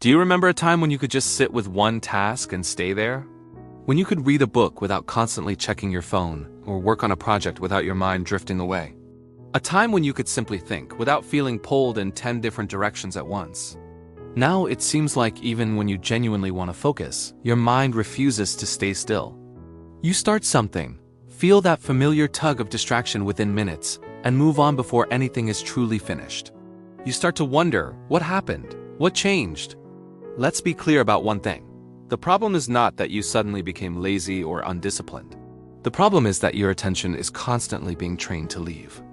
Do you remember a time when you could just sit with one task and stay there? When you could read a book without constantly checking your phone, or work on a project without your mind drifting away? A time when you could simply think without feeling pulled in 10 different directions at once. Now it seems like even when you genuinely want to focus, your mind refuses to stay still. You start something, feel that familiar tug of distraction within minutes, and move on before anything is truly finished. You start to wonder, what happened? What changed? Let's be clear about one thing. The problem is not that you suddenly became lazy or undisciplined. The problem is that your attention is constantly being trained to leave.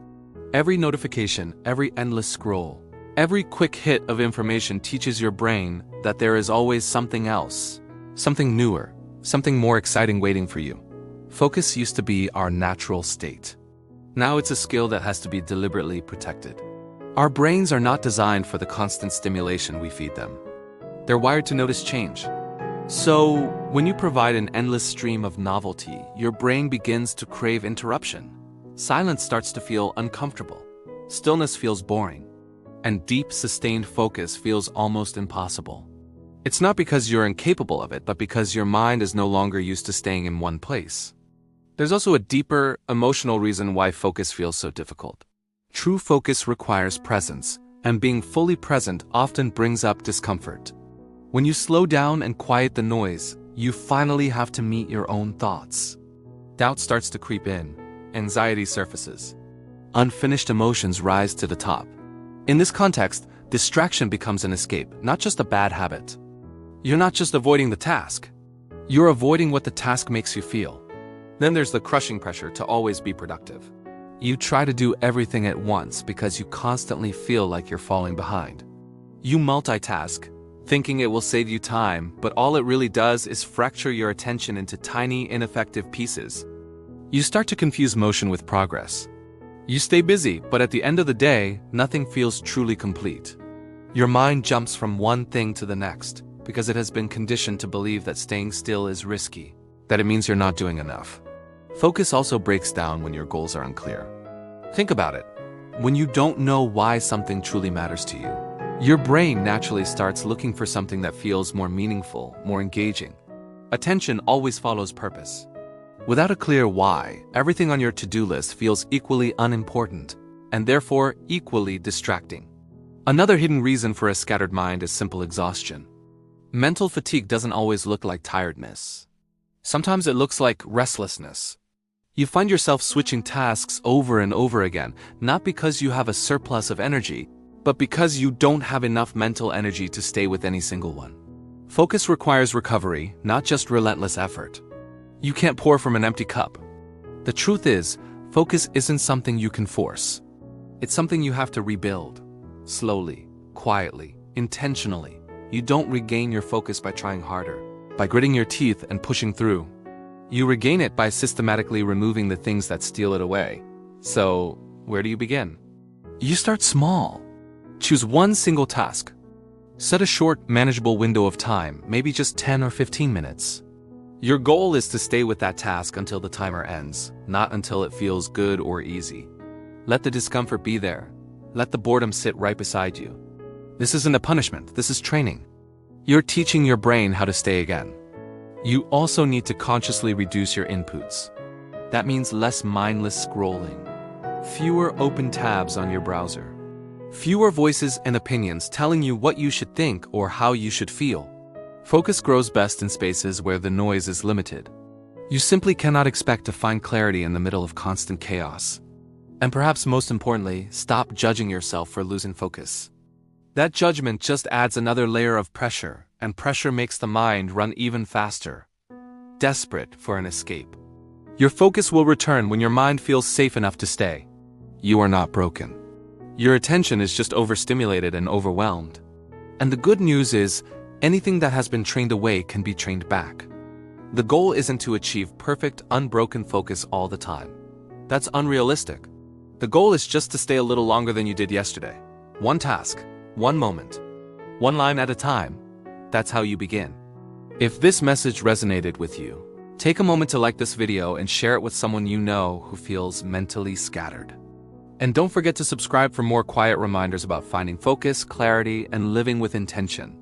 Every notification, every endless scroll, every quick hit of information teaches your brain that there is always something else, something newer, something more exciting waiting for you. Focus used to be our natural state. Now it's a skill that has to be deliberately protected. Our brains are not designed for the constant stimulation we feed them. They're wired to notice change. So, when you provide an endless stream of novelty, your brain begins to crave interruption. Silence starts to feel uncomfortable. Stillness feels boring. And deep, sustained focus feels almost impossible. It's not because you're incapable of it, but because your mind is no longer used to staying in one place. There's also a deeper, emotional reason why focus feels so difficult. True focus requires presence, and being fully present often brings up discomfort. When you slow down and quiet the noise, you finally have to meet your own thoughts. Doubt starts to creep in, anxiety surfaces. Unfinished emotions rise to the top. In this context, distraction becomes an escape, not just a bad habit. You're not just avoiding the task. You're avoiding what the task makes you feel. Then there's the crushing pressure to always be productive. You try to do everything at once because you constantly feel like you're falling behind. You multitask, thinking it will save you time, but all it really does is fracture your attention into tiny, ineffective pieces. You start to confuse motion with progress. You stay busy, but at the end of the day, nothing feels truly complete. Your mind jumps from one thing to the next because it has been conditioned to believe that staying still is risky, that it means you're not doing enough. Focus also breaks down when your goals are unclear. Think about it. When you don't know why something truly matters to you, your brain naturally starts looking for something that feels more meaningful, more engaging. Attention always follows purpose. Without a clear why, everything on your to-do list feels equally unimportant, and therefore equally distracting. Another hidden reason for a scattered mind is simple exhaustion. Mental fatigue doesn't always look like tiredness. Sometimes it looks like restlessness. You find yourself switching tasks over and over again, not because you have a surplus of energy, but because you don't have enough mental energy to stay with any single one. Focus requires recovery, not just relentless effort. You can't pour from an empty cup. The truth is, focus isn't something you can force. It's something you have to rebuild. Slowly, quietly, intentionally. You don't regain your focus by trying harder, by gritting your teeth and pushing through. You regain it by systematically removing the things that steal it away. So, where do you begin? You start small. Choose one single task. Set a short, manageable window of time, maybe just 10 or 15 minutes. Your goal is to stay with that task until the timer ends, not until it feels good or easy. Let the discomfort be there. Let the boredom sit right beside you. This isn't a punishment, this is training. You're teaching your brain how to stay again. You also need to consciously reduce your inputs. That means less mindless scrolling, fewer open tabs on your browser, fewer voices and opinions telling you what you should think or how you should feel. Focus grows best in spaces where the noise is limited. You simply cannot expect to find clarity in the middle of constant chaos. And perhaps most importantly, stop judging yourself for losing focus. That judgment just adds another layer of pressure, and pressure makes the mind run even faster, desperate for an escape. Your focus will return when your mind feels safe enough to stay. You are not broken. Your attention is just overstimulated and overwhelmed. And the good news is, anything that has been trained away can be trained back. The goal isn't to achieve perfect, unbroken focus all the time. That's unrealistic. The goal is just to stay a little longer than you did yesterday. One task, one moment, one line at a time. That's how you begin. If this message resonated with you, take a moment to like this video and share it with someone you know who feels mentally scattered. And don't forget to subscribe for more quiet reminders about finding focus, clarity, and living with intention.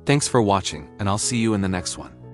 Thanks for watching, and I'll see you in the next one.